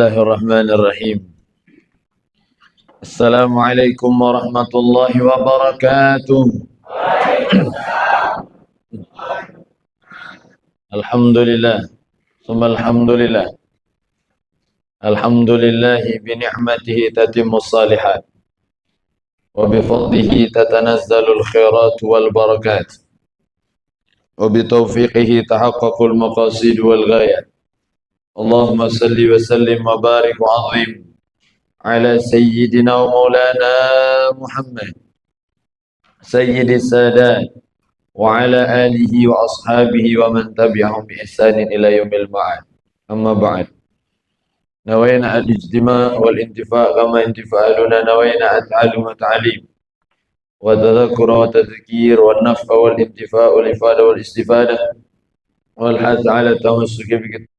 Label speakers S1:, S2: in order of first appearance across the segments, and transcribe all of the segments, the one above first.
S1: Bismillahirrahmanirrahim. Assalamualaikum warahmatullahi wabarakatuh. Alhamdulillah. Summa alhamdulillah. Alhamdulillahi bi ni'matihi tatimmus salihat. Wa bi fadlihi tatanazzalul khairat wal barakat. Wa bi taufiqihi tahaqqaqul maqasid wal ghayat. Allahumma salli wa sallim wa barik wa azim ala sayyidina wa maulana Muhammad sayyidis sadat wa ala alihi wa ashabihi wa man tabi'ahum bi ihsanin ila yaumil ma'ad. Amma ba'd. Nawayna al-ijtima' wal intifa' kama intifa'aluna nawayna at-ta'allum wa ta'lim wa tadhakkura wa tadhkir wa naf'a wal intifa' wal ifada wal istifadah wal hath ala tamassuki bi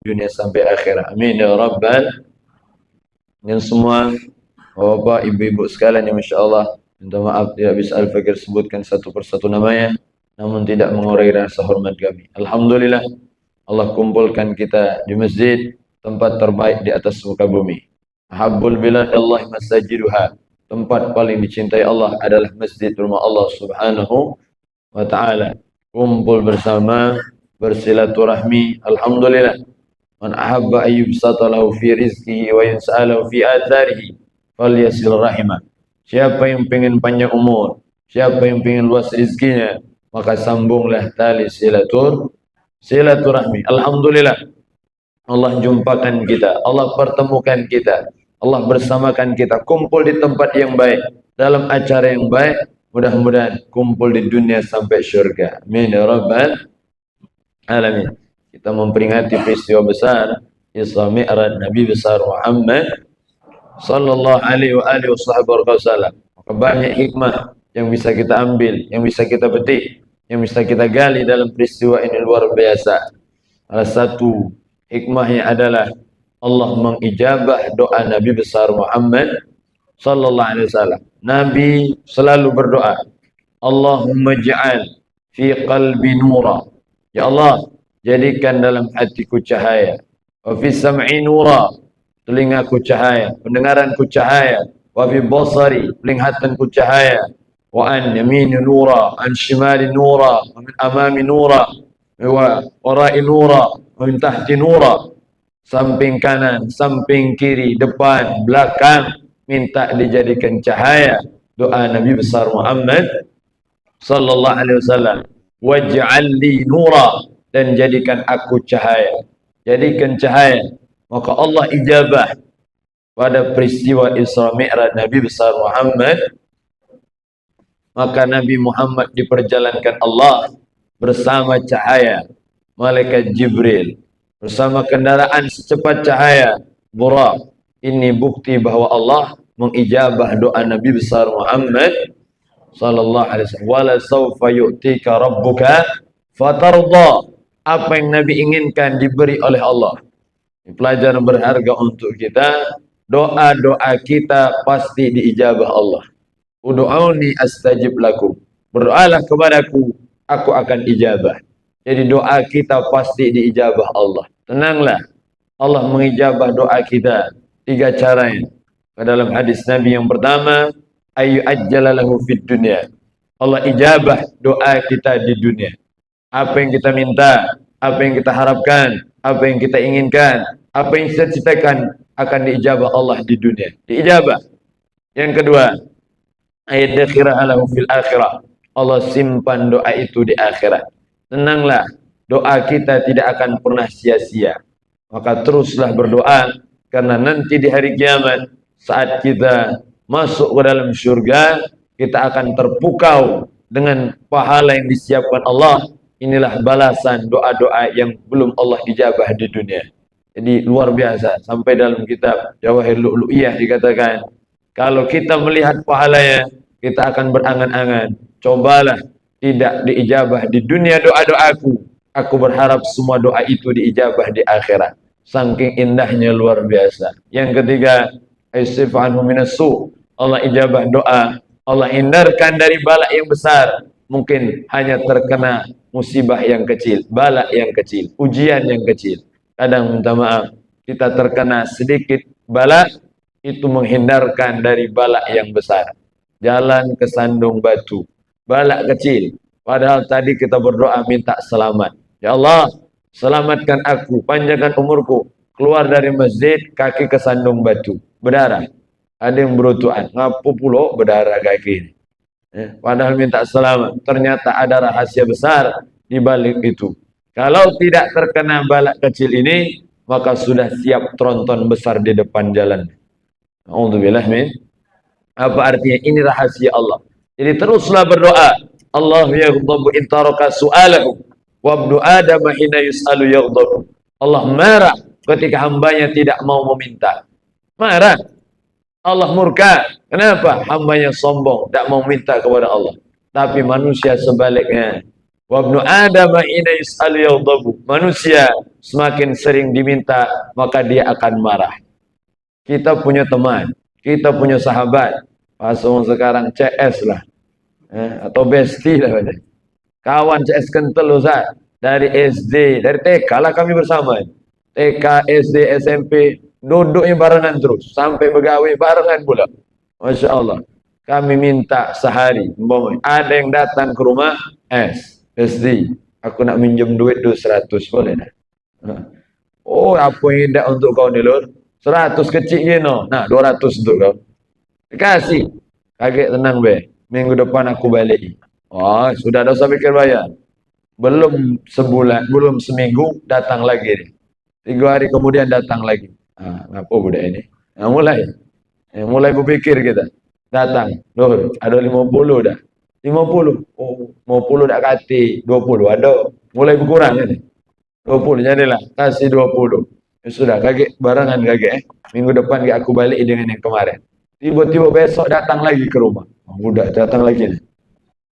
S1: dunia sampai akhirat. Amin ya rabbal. Dan semua bapak, ibu-ibu sekalian yang masya-Allah, minta maaf tidak bisa Al-Fakir sebutkan satu persatu namanya, namun tidak mengurangi rasa hormat kami. Alhamdulillah Allah kumpulkan kita di masjid, tempat terbaik di atas muka bumi. Ahabbul bilad Allah masajiduha. Tempat paling dicintai Allah adalah masjid rumah Allah Subhanahu wa taala. Kumpul bersama, bersilaturahmi. Alhamdulillah. Man ahabba ayyubsata lahu fi rizqihi wa yansa'alahu fi atharihi falyasil rahimah. Siapa yang pengen panjang umur, siapa yang pengen luas rizkinya, maka sambunglah tali silaturahmi. Alhamdulillah Allah jumpakan kita, Allah pertemukan kita, Allah bersamakan kita, kumpul di tempat yang baik, dalam acara yang baik. Mudah-mudahan kumpul di dunia sampai syurga. Amin ya rabbal alamin. Kita memperingati peristiwa besar Isra Mi'raj Nabi besar Muhammad sallallahu alaihi wasallam. Banyak hikmah yang bisa kita ambil, yang bisa kita petik, yang bisa kita gali dalam peristiwa ini luar biasa. Salah satu hikmahnya adalah Allah mengijabah doa Nabi besar Muhammad sallallahu alaihi wasallam. Nabi selalu berdoa, Allahumma ja'al fi qalbi nura. Ya Allah, jadikan dalam hatiku cahaya. Wa fi sam'i nura, telingaku cahaya, pendengaranku cahaya. Wa fi basari, penglihatanku cahaya. Wa an yamini nura, an shimali nura, wa min amami nura, wa wara'i nura, wa min tahti nura. Samping kanan, samping kiri, depan, belakang, minta dijadikan cahaya. Doa Nabi besar Muhammad sallallahu alaihi wasallam. Waj'al li nura, dan jadikan aku cahaya, jadikan cahaya. Maka Allah ijabah pada peristiwa Isra Mi'raj Nabi besar Muhammad. Maka Nabi Muhammad diperjalankan Allah bersama cahaya malaikat Jibril, bersama kendaraan secepat cahaya Buraq. Ini bukti bahwa Allah mengijabah doa Nabi besar Muhammad sallallahu alaihi wasallam. Wala sawfa yu'tika rabbuka fatarda. Apa yang Nabi inginkan diberi oleh Allah. Pelajaran berharga untuk kita. Doa-doa kita pasti diijabah Allah. Udu'auni astajib lakum. Berdoalah kepadaku, aku akan ijabah. Jadi doa kita pasti diijabah Allah. Tenanglah, Allah mengijabah doa kita 3 caranya. Dalam hadis Nabi yang pertama, ayu ajjalalahu fid dunya. Allah ijabah doa kita di dunia. Apa yang kita minta, apa yang kita harapkan, apa yang kita inginkan, apa yang kita citakan akan diijabah Allah di dunia. Diijabah. Yang kedua, ayyadzikhira lahu fil akhirah. Allah simpan doa itu di akhirat. Tenanglah, doa kita tidak akan pernah sia-sia. Maka teruslah berdoa, karena nanti di hari kiamat saat kita masuk ke dalam surga, kita akan terpukau dengan pahala yang disiapkan Allah. Inilah balasan doa-doa yang belum Allah ijabah di dunia. Jadi luar biasa. Sampai dalam kitab Jawahir Lu'lu'iyah dikatakan, kalau kita melihat pahalanya, kita akan berangan-angan, cobalah tidak diijabah di dunia doa-doaku. Aku berharap semua doa itu diijabah di akhirat. Saking indahnya luar biasa. Yang ketiga, istighfaru minasu. Allah ijabah doa. Allah hindarkan dari bala yang besar. Mungkin hanya terkena musibah yang kecil, bala yang kecil, ujian yang kecil. Kadang minta maaf, kita terkena sedikit bala, itu menghindarkan dari bala yang besar. Jalan ke sandung batu, bala kecil. Padahal tadi kita berdoa minta selamat. Ya Allah, selamatkan aku, panjangkan umurku. Keluar dari masjid, kaki ke sandung batu, berdarah. Ada yang berutuan, ngapu pulau berdarah kaki ini. Padahal minta selamat. Ternyata ada rahasia besar di balik itu. Kalau tidak terkena balak kecil ini, maka sudah siap tronton besar di depan jalan. Alhamdulillah min. Apa artinya? Ini rahasia Allah. Jadi teruslah berdoa. Allah yaghdabu in taraka su'alahu wabnu Adam hina yus'alu yaghdabu. Allah marah ketika hambanya tidak mau meminta. Marah. Allah murka. Kenapa? Hambanya sombong, tak mau minta kepada Allah. Tapi manusia sebaliknya. Wabnu Adam hina yus'alu yaghdabu. Manusia semakin sering diminta, maka dia akan marah. Kita punya teman, kita punya sahabat. Pasung sekarang CS lah. Atau bestie lah. Kawan CS kental Ustaz. Dari SD, dari TK lah kami bersama. TK, SD, SMP, duduknya barengan terus. Sampai begawe barengan pula. Masya Allah. Kami minta sehari. Ada yang datang ke rumah, SD, aku nak minjem duit 200, boleh tak? Oh, apa yang tidak untuk kau ni lor? 100 kecil gino. Nah, 200 untuk kau. Dikasih. Kaget tenang be. Minggu depan aku balik. Oh, sudah ada usah pikir bayar. Belum sebulan, belum seminggu datang lagi. 3 hari kemudian datang lagi. Apa budak ini? Nah, mulai berpikir kita. Datang. Loh, ada 50 dah. 50. Oh, 50 dah kati. 20 ada. Mulai berkurang ini. 20 jadilah. Kasih 20. Ya sudah, kaget barengan kaget. Minggu depan aku balik dengan yang kemarin. Tiba-tiba besok datang lagi ke rumah. Budak datang lagi nih.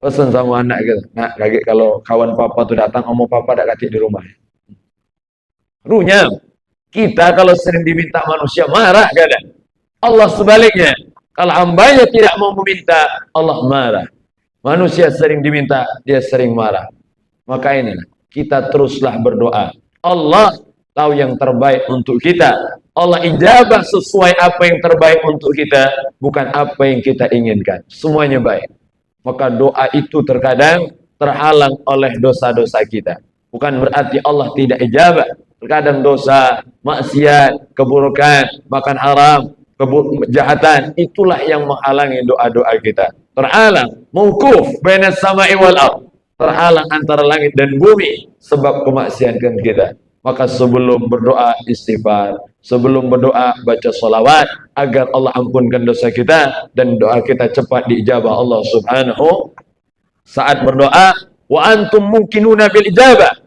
S1: Pesan sama anak kita. Nak, kaget kalau kawan papa tu datang, omong papa dak kati di rumah. Runyam. Kita kalau sering diminta manusia marah kadang. Allah sebaliknya. Kalau hambanya tidak mau meminta, Allah marah. Manusia sering diminta, dia sering marah. Maka ini, kita teruslah berdoa. Allah tahu yang terbaik untuk kita. Allah ijabah sesuai apa yang terbaik untuk kita, bukan apa yang kita inginkan. Semuanya baik. Maka doa itu terkadang terhalang oleh dosa-dosa kita. Bukan berarti Allah tidak ijabah. Terkadang dosa, maksiat, keburukan, makan haram, kejahatan, itulah yang menghalangi doa-doa kita. Terhalang, mauquf baina samai wal ardh. Terhalang antara langit dan bumi sebab kemaksiatan kita. Maka sebelum berdoa istighfar, sebelum berdoa baca salawat agar Allah ampunkan dosa kita dan doa kita cepat diijabah Allah Subhanahu. Saat berdoa, wa antum mungkinuna bil ijabah.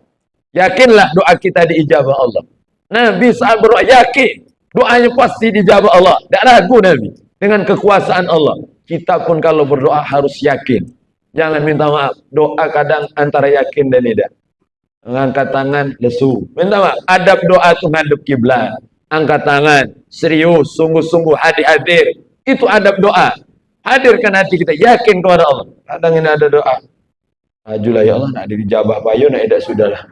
S1: Yakinlah doa kita diijabah Allah. Nabi saat berdoa yakin doanya pasti diijabah Allah. Tak ragu Nabi dengan kekuasaan Allah. Kita pun kalau berdoa harus yakin. Jangan minta maaf. Doa kadang antara yakin dan tidak. Angkat tangan, lesu. Minta maaf. Adab doa itu ngadep kiblat. Angkat tangan, serius, sungguh-sungguh, hadir. Itu adab doa. Hadirkan hati kita, yakin kepada Allah. Kadang ini ada doa. Ajulah ya Allah, nak dijabah payu, nak tidak sudahlah.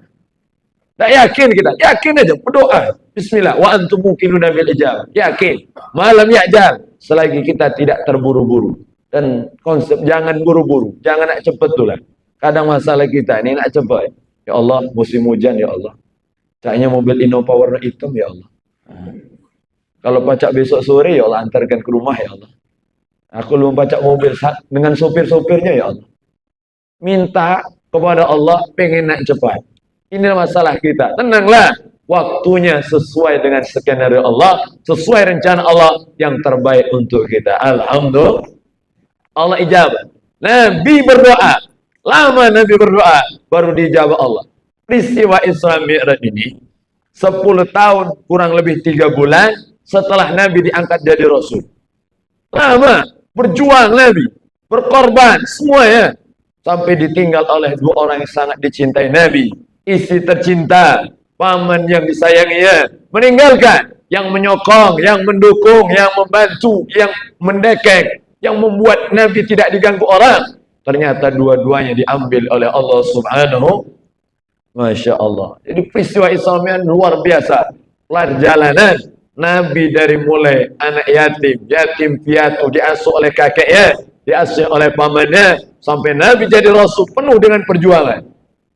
S1: Tak yakin kita, yakin aja, berdoa. Bismillah, wa antum mungkinuna bil ijabah. Yakin. Malam ya'jal, selagi kita tidak terburu-buru Dan konsep jangan buru-buru, jangan nak cepet tuh lah. Kadang masalah kita ini nak cepet. Ya Allah, musim hujan ya Allah. Kayaknya mobil InnoPower hitam ya Allah. Kalau pacak besok sore ya Allah antarkan ke rumah ya Allah. Aku belum pacak mobil dengan sopir-sopirnya ya Allah. Minta kepada Allah pengen nak cepat. Ini masalah kita. Tenanglah. Waktunya sesuai dengan skenario Allah, sesuai rencana Allah yang terbaik untuk kita. Alhamdulillah. Allah ijabah. Nabi berdoa. Lama Nabi berdoa. Baru dijawab Allah. Peristiwa Isra Mi'raj ini 10 tahun kurang lebih 3 bulan setelah Nabi diangkat jadi Rasul. Lama. Berjuang Nabi. Berkorban. Semuanya. Sampai ditinggal oleh 2 orang yang sangat dicintai Nabi. Istri tercinta. Paman yang disayanginya. Meninggalkan. Yang menyokong. Yang mendukung. Yang membantu. Yang mendekeng. Yang membuat Nabi tidak diganggu orang. Ternyata dua-duanya diambil oleh Allah Subhanahu. Masya Allah. Jadi peristiwa Isra Mi'raj luar biasa. Perjalanan Nabi dari mulai anak yatim, yatim piatu, diasuh oleh kakeknya, diasuh oleh pamannya, sampai Nabi jadi Rasul penuh dengan perjuangan.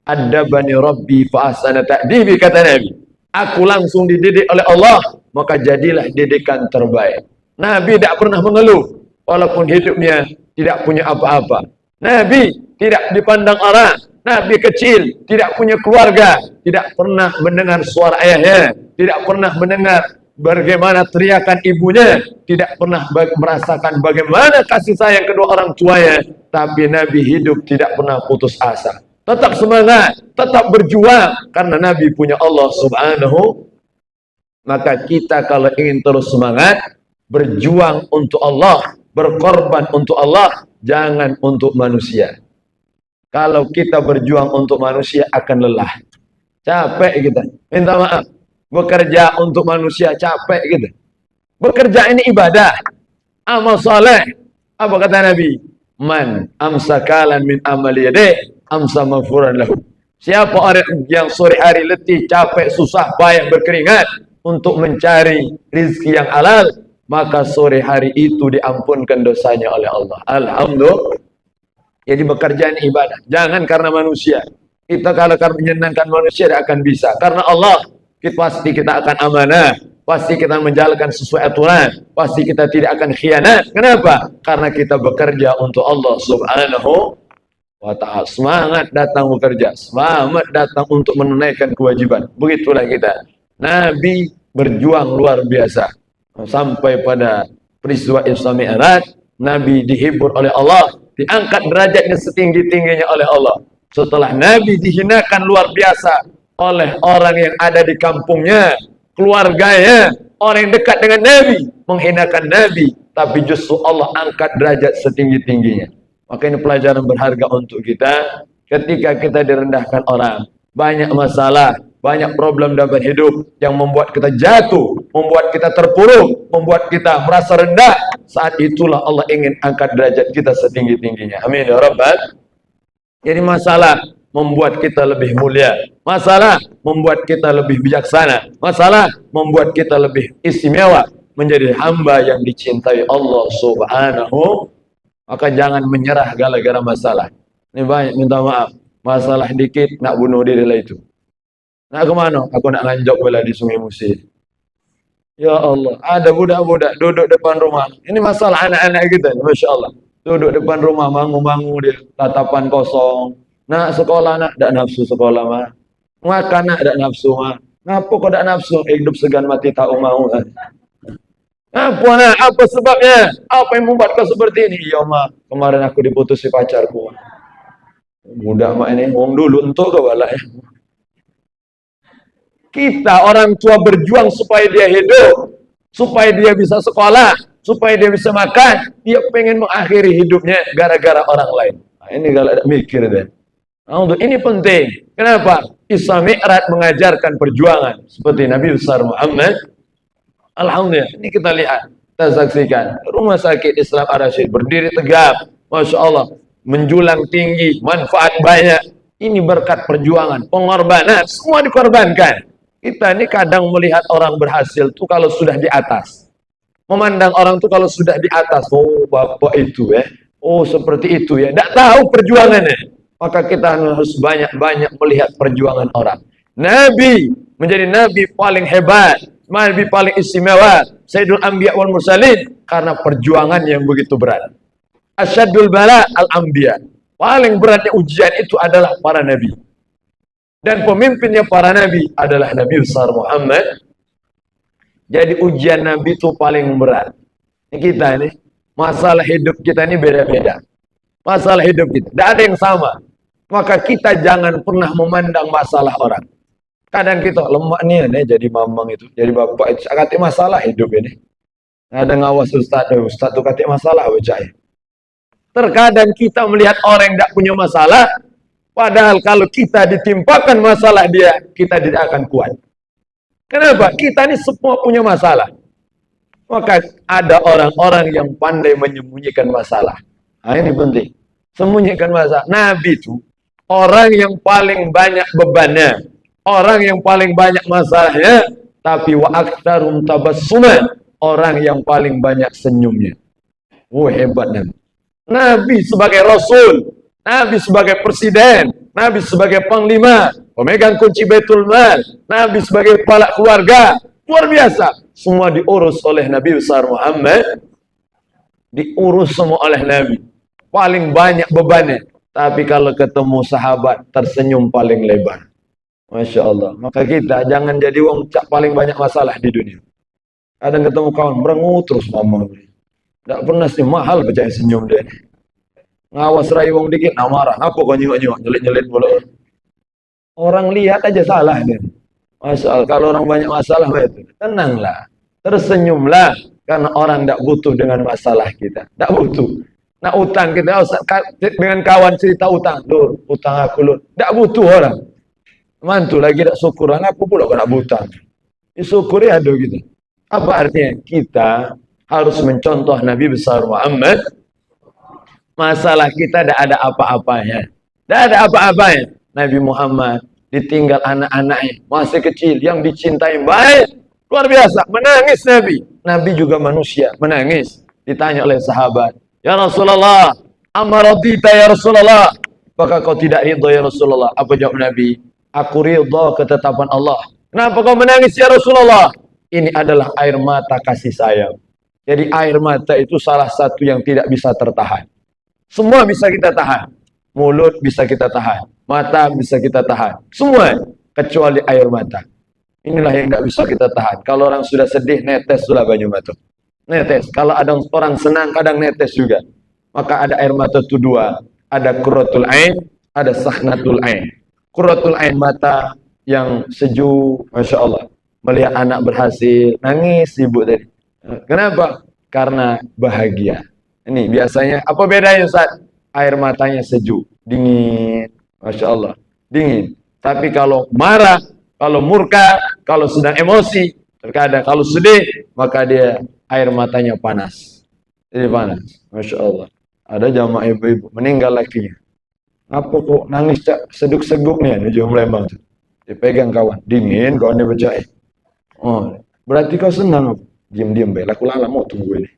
S1: Adabani Rabbi fa ahsana ta'dibi, kata Nabi. Aku langsung dididik oleh Allah, maka jadilah didikan terbaik. Nabi tidak pernah mengeluh. Walaupun hidupnya tidak punya apa-apa. Nabi tidak dipandang orang. Nabi kecil, tidak punya keluarga. Tidak pernah mendengar suara ayahnya. Tidak pernah mendengar bagaimana teriakan ibunya. Tidak pernah merasakan bagaimana kasih sayang kedua orang tuanya. Tapi Nabi hidup tidak pernah putus asa. Tetap semangat, tetap berjuang. Karena Nabi punya Allah Subhanahu. Maka kita kalau ingin terus semangat, berjuang untuk Allah, berkorban untuk Allah, jangan untuk manusia. Kalau kita berjuang untuk manusia akan lelah, capek kita. Minta maaf, bekerja untuk manusia capek kita. Bekerja ini ibadah, amal soleh. Apa kata Nabi? Man amsakalan min amali yadih amsa maghfuran lahu. Siapa orang yang sore hari letih, capek, susah, payah, berkeringat untuk mencari rizki yang halal, maka sore hari itu diampunkan dosanya oleh Allah. Alhamdulillah. Jadi bekerja ini ibadah. Jangan karena manusia. Kita kalau menyenangkan manusia tidak akan bisa. Karena Allah, pasti kita akan amanah. Pasti kita menjalankan sesuai aturan. Pasti kita tidak akan khianat. Kenapa? Karena kita bekerja untuk Allah Subhanahu wa ta'ala. Semangat datang bekerja. Semangat datang untuk menunaikan kewajiban. Begitulah kita. Nabi berjuang luar biasa. Sampai pada peristiwa Isra Mi'raj, Nabi dihibur oleh Allah, diangkat derajatnya setinggi-tingginya oleh Allah. Setelah Nabi dihinakan luar biasa oleh orang yang ada di kampungnya, keluarganya, orang yang dekat dengan Nabi, menghinakan Nabi, tapi justru Allah angkat derajat setinggi-tingginya. Maka ini pelajaran berharga untuk kita. Ketika kita direndahkan orang, banyak masalah, banyak problem dalam hidup yang membuat kita jatuh, membuat kita terpuruk, membuat kita merasa rendah. Saat itulah Allah ingin angkat derajat kita setinggi-tingginya. Amin ya Rabbal. Jadi masalah membuat kita lebih mulia. Masalah membuat kita lebih bijaksana. Masalah membuat kita lebih istimewa. Menjadi hamba yang dicintai Allah Subhanahu. Maka jangan menyerah gara-gara masalah. Ini banyak minta maaf. Masalah dikit, nak bunuh diri lah itu. Nak kemana? Aku nak nganjok bola di Sungai Musi. Ya Allah, ada budak-budak duduk depan rumah. Ini masalah anak-anak kita, Masya Allah. Duduk depan rumah, mangu-mangu dia, tatapan kosong. Nak sekolah, nak tak nafsu sekolah mah. Makan, nak tak nafsu mah. Ngapa kau tak nafsu? Hidup segan mati tak mau. Apa nak? Apa sebabnya? Apa yang membuat kau seperti ini? Ya mah, kemarin aku diputusi pacarku. Budak mak ini, ngomong dulu untuk kau balak ya. Kita orang tua berjuang supaya dia hidup, supaya dia bisa sekolah, supaya dia bisa makan. Dia pengen mengakhiri hidupnya gara-gara orang lain. Nah, ini kalau ada mikir deh. Nah, untuk ini penting. Kenapa? Isra Mi'raj mengajarkan perjuangan seperti Nabi besar Muhammad. Alhamdulillah. Ini kita lihat, kita saksikan. Rumah sakit Islam Ar-Rasyid berdiri tegap, Masya Allah, menjulang tinggi, manfaat banyak. Ini berkat perjuangan, pengorbanan, semua dikorbankan. Kita ini kadang melihat orang berhasil tuh kalau sudah di atas. Memandang orang tuh kalau sudah di atas. Oh, bapak itu Oh seperti itu ya, tidak tahu perjuangannya. Maka kita harus banyak-banyak melihat perjuangan orang. Nabi menjadi nabi paling hebat, nabi paling istimewa, Sayyidul Anbiya wal Mursalin, karena perjuangan yang begitu berat. Asyadul bala al-anbiya. Paling beratnya ujian itu adalah para nabi. Dan pemimpinnya para nabi adalah Nabi besar Muhammad. Jadi ujian nabi itu paling berat. Kita ini, masalah hidup kita ini beda-beda. Masalah hidup kita, tidak ada yang sama. Maka kita jangan pernah memandang masalah orang. Kadang kita lemak nih, jadi mamang itu, jadi bapak itu. Saya kata masalah hidup ini. Ada ngawas ustaz tuh kata masalah bocah. Terkadang kita melihat orang yang tidak punya masalah, padahal kalau kita ditimpakan masalah dia, kita tidak akan kuat. Kenapa? Kita ini semua punya masalah. Maka ada orang-orang yang pandai menyembunyikan masalah. Nah, ini penting. Sembunyikan masalah. Nabi itu orang yang paling banyak bebannya, orang yang paling banyak masalahnya, tapi wa aktsarum tabassuman, orang yang paling banyak senyumnya. Oh, hebat Nabi. Nabi sebagai Rasul, Nabi sebagai Presiden, Nabi sebagai Panglima, pemegang kunci Baitul Mal, Nabi sebagai kepala keluarga, luar biasa. Semua diurus oleh Nabi besar Muhammad, diurus semua oleh Nabi. Paling banyak bebannya, tapi kalau ketemu sahabat tersenyum paling lebar. Masya Allah. Maka kita jangan jadi wong paling banyak masalah di dunia. Kadang ketemu kawan merengut terus ngomong. Tidak pernah sih mahal percaya senyum dia. Ngawas rai wong dikit, nah marah. Apa kau nyengok-nyengok, nyelit-nyelit boleh. Orang lihat aja salah dia. Masya Allah, kalau orang banyak masalah itu, tenanglah, tersenyumlah, karena orang tidak butuh dengan masalah kita. Tidak butuh. Nah utang kita, dengan kawan cerita utang, lur, utang aku lur. Tidak butuh orang. Mantu lagi tidak syukuran, aku pula kena utang. Disyukuri ada gitu. Apa artinya? Kita harus mencontoh Nabi besar Muhammad. Masalah kita tidak ada apa-apanya. Tidak ada apa-apanya. Nabi Muhammad ditinggal anak-anaknya, masih kecil, yang dicintai baik. Luar biasa, menangis Nabi. Nabi juga manusia, menangis. Ditanya oleh sahabat, ya Rasulullah, amaradita ya Rasulullah. Apakah kau tidak ridho ya Rasulullah? Apa jawab Nabi? Aku ridho ketetapan Allah. Kenapa kau menangis ya Rasulullah? Ini adalah air mata kasih sayang. Jadi air mata itu salah satu yang tidak bisa tertahan. Semua bisa kita tahan. Mulut bisa kita tahan. Mata bisa kita tahan. Semua. Kecuali air mata. Inilah yang tidak bisa kita tahan. Kalau orang sudah sedih, netes sudah banyu mata. Netes. Kalau ada orang senang, kadang netes juga. Maka ada air mata itu dua. Ada qurratul ain, ada sahnatul ain. Qurratul ain mata yang sejuk, Masya Allah. Melihat anak berhasil, nangis ibu tadi. Kenapa? Karena bahagia. Ini biasanya, apa bedanya Ustaz? Air matanya sejuk, dingin, Masya Allah, dingin. Tapi kalau marah, kalau murka, kalau sedang emosi, terkadang kalau sedih, maka dia air matanya panas. Jadi panas, Masya Allah. Ada jamaah ibu-ibu meninggal lakinya. Apa kok nangis seduk-seguk nih, di Lembang tuh. Dipegang kawan, dingin, kawannya percaya. Oh, berarti kau senang? Diam-diam, aku lala mau tunggu ini.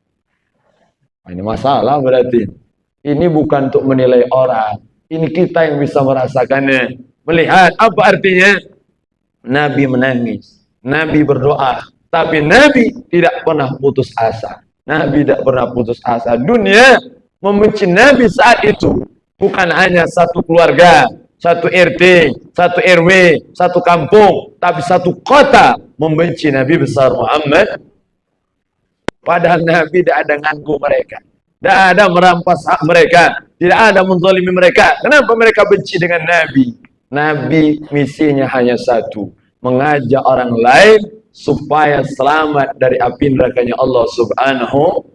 S1: Nah, ini masalah berarti. Ini bukan untuk menilai orang. Ini kita yang bisa merasakannya. Melihat apa artinya? Nabi menangis. Nabi berdoa. Tapi Nabi tidak pernah putus asa. Nabi tidak pernah putus asa. Dunia membenci Nabi saat itu. Bukan hanya satu keluarga, satu RT, satu RW, satu kampung. Tapi satu kota membenci Nabi besar Muhammad. Padahal Nabi tidak ada nganggu mereka. Tidak ada merampas hak mereka. Tidak ada menzalimi mereka. Kenapa mereka benci dengan Nabi? Nabi misinya hanya satu. Mengajak orang lain supaya selamat dari api nerakanya Allah subhanahu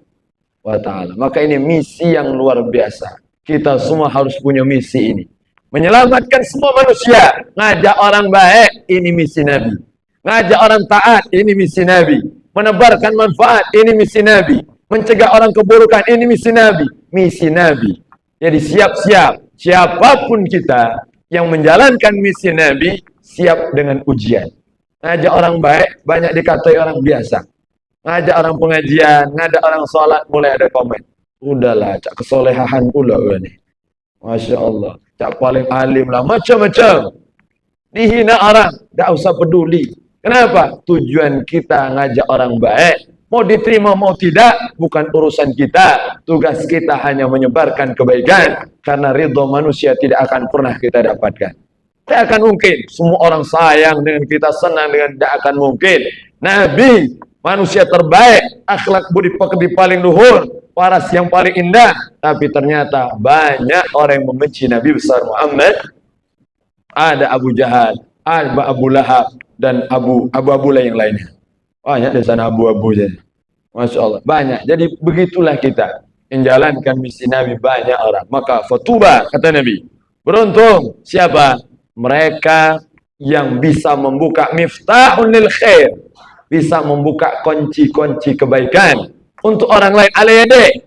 S1: wa ta'ala. Maka ini misi yang luar biasa. Kita semua harus punya misi ini. Menyelamatkan semua manusia. Ngajak orang baik, ini misi Nabi. Ngajak orang taat, ini misi Nabi. Menebarkan manfaat, ini misi Nabi. Mencegah orang keburukan, ini misi Nabi. Misi Nabi. Jadi siap-siap. Siapapun kita yang menjalankan misi Nabi, siap dengan ujian. Ngajak orang baik, banyak dikatai orang biasa. Ngajak orang pengajian, ngajak orang sholat, mulai ada komen. Udahlah, cak kesolehan pula ni. Masya Allah. Cak paling alim lah, macam-macam. Dihina orang, tak usah peduli. Kenapa? Tujuan kita ngajak orang baik. Mau diterima mau tidak, bukan urusan kita. Tugas kita hanya menyebarkan kebaikan. Karena ridho manusia tidak akan pernah kita dapatkan. Tidak akan mungkin. Semua orang sayang dengan kita, senang dengan, tidak akan mungkin. Nabi, manusia terbaik, akhlak budi pekerti paling luhur, waras yang paling indah. Tapi ternyata banyak orang yang membenci Nabi besar Muhammad. Ada Abu Jahal, ada Abu Lahab, dan abu-abu yang lainnya. Banyak di sana abu-abu jadi. Masya Allah, banyak. Jadi begitulah kita menjalankan misi Nabi, banyak orang. Maka fatuba, kata Nabi, beruntung siapa? Mereka yang bisa membuka miftahun lil khair, bisa membuka kunci-kunci kebaikan untuk orang lain. Alayade,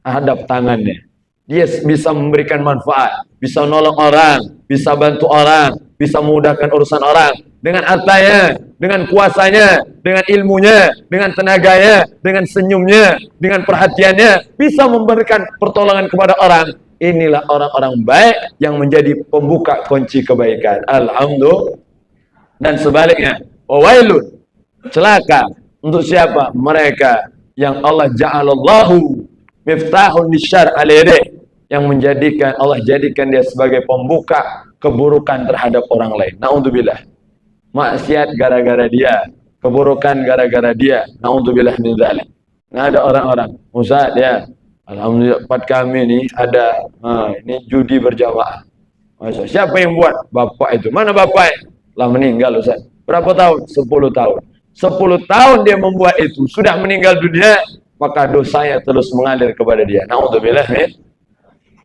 S1: hadap tangannya. Dia bisa memberikan manfaat, bisa nolong orang, bisa bantu orang, bisa memudahkan urusan orang dengan hartanya, dengan kuasanya, dengan ilmunya, dengan tenaganya, dengan senyumnya, dengan perhatiannya, bisa memberikan pertolongan kepada orang. Inilah orang-orang baik yang menjadi pembuka kunci kebaikan. Alhamdulillah. Dan sebaliknya, wailun, celaka untuk siapa? Mereka yang Allah ja'alallahu miftahun lisyar alayhi, yang menjadikan Allah jadikan dia sebagai pembuka keburukan terhadap orang lain. Naudzubillah. Maksiat gara-gara dia, keburukan gara-gara dia. Naudzubillah min dzalik. Nah, ada orang-orang, Ustaz ya, alhamdulillah tempat kami ini ada ini judi berjamaah. Masa, siapa yang buat? Bapak itu. Mana bapak? Lah meninggal Ustaz. Berapa tahun? 10 tahun. 10 tahun dia membuat itu, sudah meninggal dunia, maka dosanya terus mengalir kepada dia. Naudzubillah min.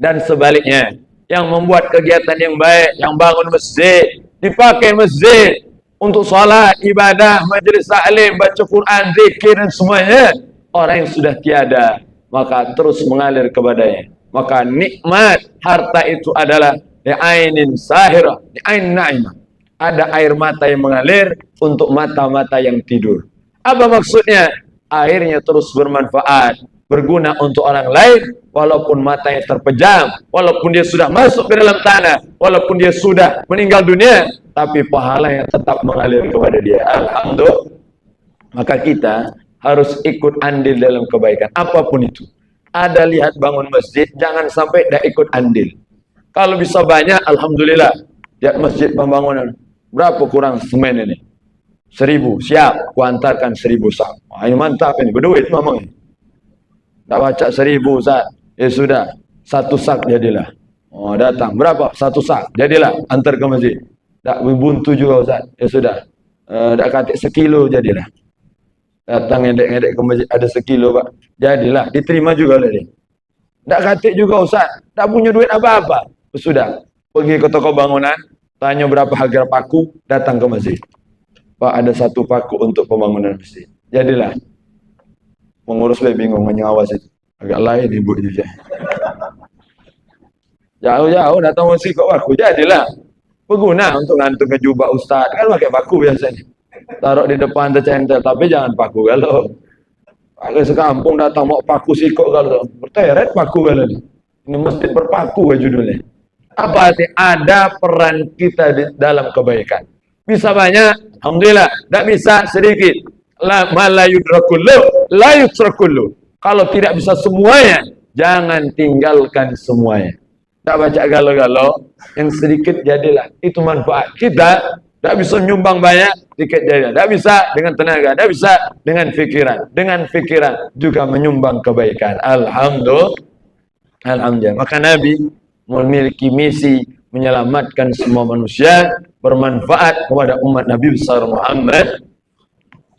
S1: Dan sebaliknya, yang membuat kegiatan yang baik, yang bangun masjid, dipakai masjid untuk sholat, ibadah, majelis taklim, baca Quran, zikir dan semuanya, orang yang sudah tiada, maka terus mengalir kepadanya. Maka nikmat harta itu adalah li'ainin sahirah, li'ain na'imah. Ada air mata yang mengalir untuk mata-mata yang tidur. Apa maksudnya? Airnya terus bermanfaat, berguna untuk orang lain, walaupun matanya terpejam, walaupun dia sudah masuk ke dalam tanah, walaupun dia sudah meninggal dunia, tapi pahalanya tetap mengalir kepada dia. Alhamdulillah. Maka kita harus ikut andil dalam kebaikan, apapun itu. Ada lihat bangun masjid, jangan sampai tidak ikut andil. Kalau bisa banyak, alhamdulillah. Lihat masjid pembangunan, berapa kurang semen ini? 1000, siap, kuantarkan 1000 sak. Wah, ini mantap ini, berduit memang ini. Tak baca 1000 Ustaz. Ya sudah, 1 sak jadilah. Oh, datang. Berapa? 1 sak. Jadilah, antar ke masjid. Tak buntu juga Ustaz. Ya sudah. Tak katik sekilo jadilah. Datang ngedek-ngedek ke masjid, ada sekilo Pak. Jadilah, diterima juga oleh dia. Tak katik juga Ustaz. Tak punya duit apa-apa. Sudah. Pergi ke toko bangunan, tanya berapa harga paku, datang ke masjid. Pak, ada 1 paku untuk pembangunan masjid. Jadilah. Pengurus bingung menyawas itu. Agak lain ibu itu. Jauh-jauh datang masjid kok paku. Jadilah. Berguna untuk ngantung ke jubah ustaz. Kan pakai paku biasanya. Taruh di depan tercentel. Tapi jangan paku kalau. Pakai sekampung datang mau paku sikok kalau. Berteret paku kalau ini. Ini masjid berpaku judulnya. Apa arti? Ada peran kita di dalam kebaikan. Bisa banyak. Alhamdulillah. Tak bisa sedikit. La yudrakulu, la yutrakulu. Kalau tidak bisa semuanya, jangan tinggalkan semuanya. Tak baca galau-galau, yang sedikit jadilah. Itu manfaat kita. Tak bisa nyumbang banyak, sedikit jadilah. Tak bisa dengan tenaga, tak bisa dengan pikiran. Dengan pikiran juga menyumbang kebaikan. Alhamdulillah. Alhamdulillah. Maka Nabi memiliki misi menyelamatkan semua manusia, bermanfaat kepada umat Nabi besar Muhammad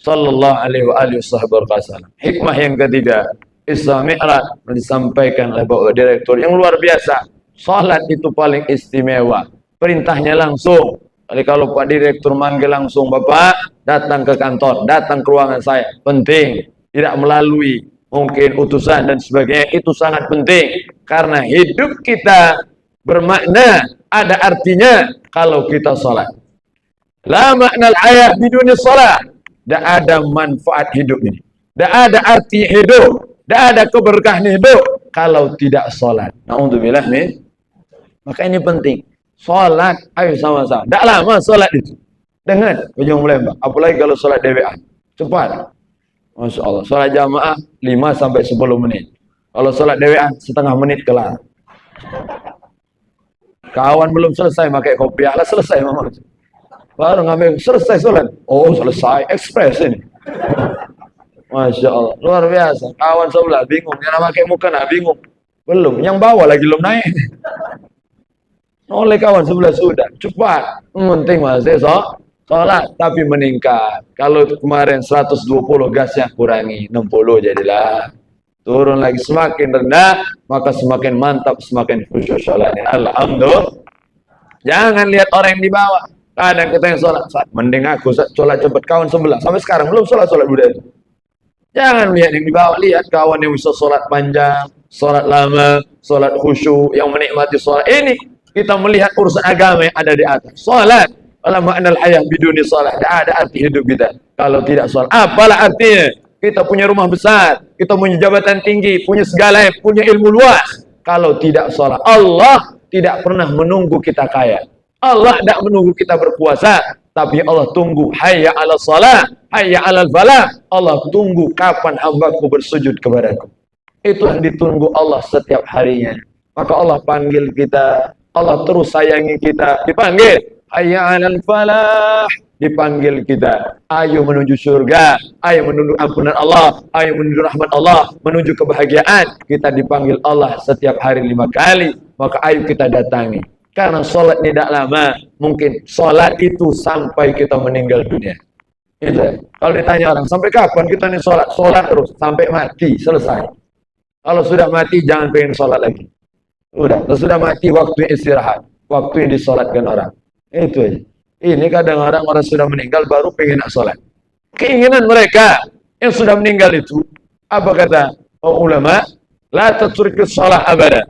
S1: sallallahu alaihi wasallam. Hikmah yang ketiga, Isra Mi'raj disampaikan oleh Bapak Direktur yang luar biasa. Salat itu paling istimewa. Perintahnya langsung. Jadi kalau Pak Direktur manggil langsung, Bapak datang ke kantor, datang ke ruangan saya. Penting. Tidak melalui mungkin utusan dan sebagainya. Itu sangat penting. Karena hidup kita bermakna, ada artinya kalau kita salat. La makna al-hayah biduni salat. Tak ada manfaat hidup ini. Tak ada arti hidup. Tak ada keberkahan hidup kalau tidak sholat. Na'udzubillah min. Maka ini penting. Sholat, ayo sama-sama. Tak lama sholat itu. Dengan ujung melembang. Apalagi kalau sholat DWA. Cepat. Masya Allah. Sholat jamaah 5 sampai 10 menit. Kalau sholat DWA setengah menit kelar. Kawan belum selesai pakai kopi. Alah selesai mama. Baru ngambil selesai sholat. Oh selesai. Ekspres ini. Masya Allah. Luar biasa. Kawan sebelah bingung. Yang pakai muka nak bingung. Belum. Yang bawah lagi belum naik. Oleh kawan sebelah sudah. Cepat. Penting masih sholat. Tapi meningkat. Kalau kemarin 120 gasnya kurangi. 60 jadilah. Turun lagi semakin rendah, maka semakin mantap, semakin khusyuk sholatnya. Alhamdulillah. Jangan lihat orang yang di bawah. Kadang kita yang sholat, mending aku sholat cepat kawan sebelah. Sampai sekarang belum sholat budak itu. Jangan lihat yang di bawah, lihat kawan yang bisa sholat panjang, sholat lama, sholat khusyuk, yang menikmati sholat. Ini kita melihat urusan agama yang ada di atas. Sholat. Alam ma'anal hayah biduni sholat. Tidak ada arti hidup kita kalau tidak sholat. Apalah artinya? Kita punya rumah besar, kita punya jabatan tinggi, punya segala, punya ilmu luas. Kalau tidak sholat, Allah tidak pernah menunggu kita kaya. Allah tidak menunggu kita berpuasa, tapi Allah tunggu hayya 'ala shalah, hayya 'alal falah. Allah tunggu kapan hambaku bersujud kepadaku. Itu yang ditunggu Allah setiap harinya. Maka Allah panggil kita, Allah terus sayangi kita. Dipanggil hayya 'alal falah. Dipanggil kita, ayo menuju surga, ayo menuju ampunan Allah, ayo menuju rahmat Allah, menuju kebahagiaan. Kita dipanggil Allah setiap hari 5 kali, maka ayo kita datangi. Karena sholat tidak lama, mungkin sholat itu sampai kita meninggal dunia. Itu. Kalau ditanya orang, sampai kapan kita nih sholat? Sholat terus, sampai mati, selesai. Kalau sudah mati, jangan pengen sholat lagi. Sudah mati, waktu istirahat, waktu yang disolatkan orang. Itu aja. Ini kadang orang sudah meninggal baru pengen nak sholat. Keinginan mereka yang sudah meninggal itu, apa kata ulama? La tatrukis sholat abada.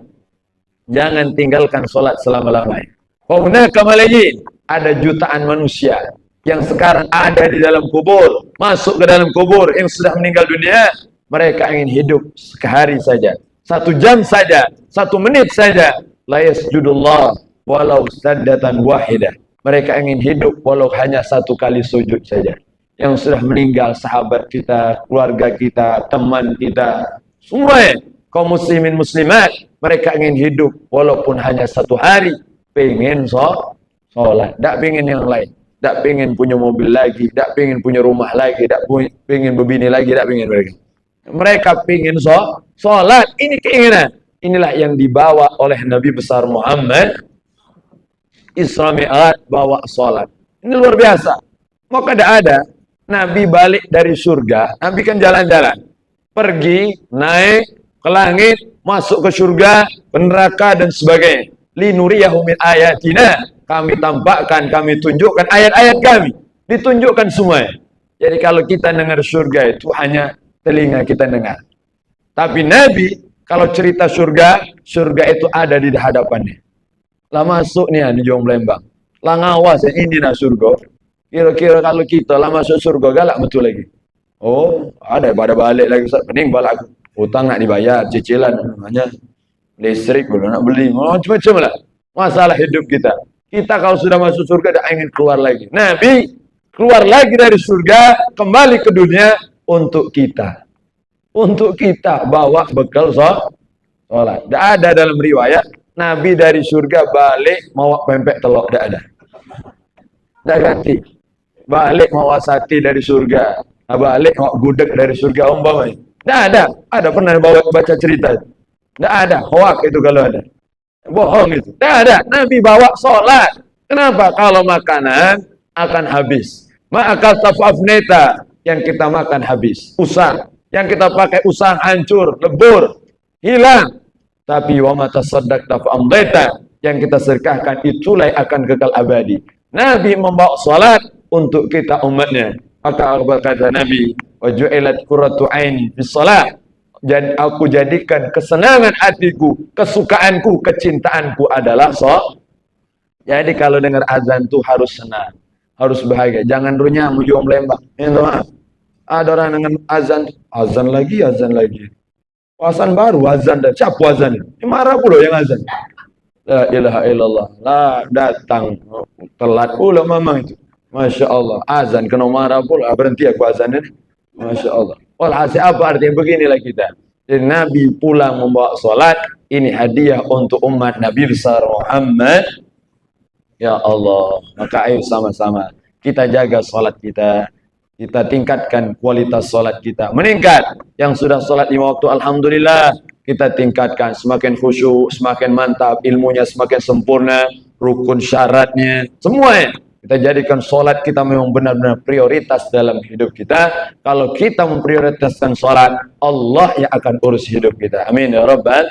S1: Jangan tinggalkan sholat selama-lamanya. Hunaka malayin. Ada jutaan manusia yang sekarang ada di dalam kubur, masuk ke dalam kubur, yang sudah meninggal dunia. Mereka ingin hidup sehari saja, 1 jam saja, 1 menit saja. La yasjudullah walau saddatan wahidah. Mereka ingin hidup walau hanya 1 kali sujud saja. Yang sudah meninggal, sahabat kita, keluarga kita, teman kita, semua kaum muslimin muslimat, mereka ingin hidup walaupun hanya 1 hari. Pengen sholat, tak pengen yang lain, tak pengen punya mobil lagi, tak pengen punya rumah lagi, tak pengen berbini lagi, tak pengen mereka. Mereka pengen sholat. Ini keinginan. Inilah yang dibawa oleh Nabi besar Muhammad. Isra Mi'raj bawa sholat. Ini luar biasa. Maka ada Nabi balik dari surga. Nabi kan jalan-jalan, pergi, naik ke langit, masuk ke surga, ke neraka dan sebagainya. Linuriyahu min ayatina. Kami tampakkan, kami tunjukkan ayat-ayat kami. Ditunjukkan semuanya. Jadi kalau kita dengar surga itu hanya telinga kita dengar. Tapi Nabi kalau cerita surga itu ada di hadapannya. Lah masuk nih di Jong Lembang. Lah ngawas ini na surga. Kira-kira kalau kita lah masuk surga galak betul lagi. Oh, ada pada balik lagi Ustaz. Pening balik aku. Utang nak dibayar, cicilan hanya listrik belum nak beli. Macam-macam lah. Masalah hidup kita. Kita kalau sudah masuk surga dah ingin keluar lagi. Nabi keluar lagi dari surga, kembali ke dunia untuk kita. Untuk kita bawa bekal sholat. Tidak ada dalam riwayat Nabi dari surga balik mau pempek telur, tidak ada. Tidak ganti. Balik mau sate dari surga, balik mau gudeg dari surga umpamanya. Tidak ada. Ada pernah baca cerita? Tidak ada. Hoak itu kalau ada. Bohong itu. Tidak ada. Nabi bawa sholat. Kenapa? Kalau makanan akan habis. Maka tafafneta yang kita makan habis. Usang. Yang kita pakai usang hancur, lebur, hilang. Tapi wa ma tasaddaqta fa amdaita, yang kita sedekahkan itulah yang akan kekal abadi. Nabi membawa salat untuk kita umatnya. Maka kata Nabi, wa ju'ilat qurratu aini bis salat. Dan aku jadikan kesenangan hatiku, kesukaanku, kecintaanku adalah salat. Jadi kalau dengar azan tuh harus senang, harus bahagia. Jangan runyah mujung melembang. Minta maaf. Ada orang dengan azan lagi. Azan baru, azan dan siapa azan? Ini marah pula yang azan. La ilaha illallah. Lah datang telat pula memang itu. Masya Allah. Azan kena marah pula. Berhenti aku azan ini. Masya Allah. Walhasil apa artinya beginilah kita. Jadi Nabi pulang membawa salat. Ini hadiah untuk umat Nabi besar Muhammad. Ya Allah. Maka ayo sama-sama kita jaga salat kita. Kita tingkatkan kualitas salat kita. Meningkat. Yang sudah salat 5 waktu, alhamdulillah. Kita tingkatkan. Semakin khusyuk, semakin mantap. Ilmunya semakin sempurna. Rukun syaratnya. Semuanya. Kita jadikan salat kita memang benar-benar prioritas dalam hidup kita. Kalau kita memprioritaskan salat, Allah yang akan urus hidup kita. Amin ya rabbal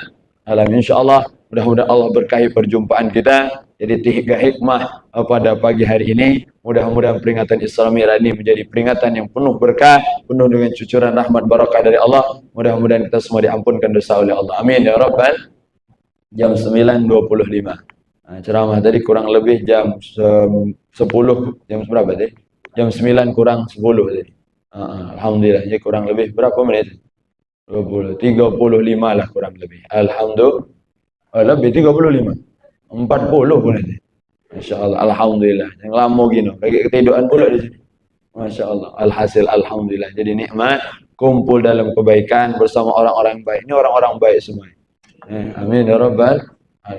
S1: alamin. Insyaallah mudah-mudahan Allah berkahi perjumpaan kita. Jadi 3 hikmah pada pagi hari ini. Mudah-mudahan peringatan Isra Mi'raj ini menjadi peringatan yang penuh berkah, penuh dengan cucuran rahmat barakah dari Allah. Mudah-mudahan kita semua diampunkan dosa oleh Allah. Amin ya rabbal. Jam 9.25. Nah, ceramah tadi kurang lebih jam 10. Jam berapa tadi? Jam 9 kurang 10 tadi. Alhamdulillah. Jadi kurang lebih berapa menit? 35 lah kurang lebih. Alhamdulillah. Lebih 35. 40 pun nanti. Masya Allah, alhamdulillah. Yang lama gini, bagi ketiduran pula di sini. Masya Allah, alhasil alhamdulillah. Jadi nikmat kumpul dalam kebaikan bersama orang-orang baik. Ini orang-orang baik semua. Amin ya rabbal.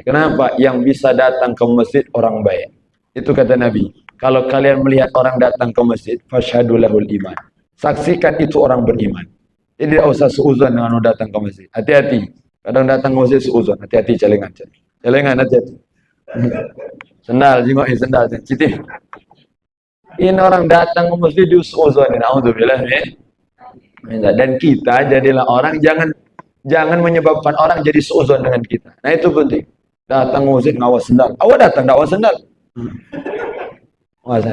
S1: Kenapa? Yang bisa datang ke masjid orang baik. Itu kata Nabi. Kalau kalian melihat orang datang ke masjid, fasyhadu lahul iman. Saksikan itu orang beriman. Jadi tidak usah seuzon dengan orang datang ke masjid. Hati-hati. Kadang datang ke masjid seuzon. Hati-hati, celengan. Celengan hati-hati. Sendal, jingokin sendal. Citi. Ini orang datang ke masjid diusuzon. Na'udzubillah. Dan kita jadilah orang, jangan menyebabkan orang jadi seuzon dengan kita. Nah itu penting. Datang ke masjid ngawas sendal. Awak datang ngawas sendal.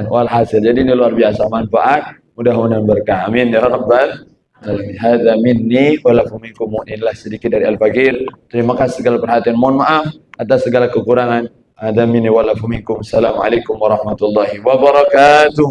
S1: Walhasil. Jadi ini luar biasa manfaat. Mudah-mudahan berkah. Amin ya rabbal alamin. Hadza minni wa lakum minkum. Inilah sedikit dari Al-Fakir. Terima kasih segala perhatian. Mohon maaf atas segala kekurangan. Hadza minni wa lakum minkum. Assalamualaikum warahmatullahi wabarakatuh.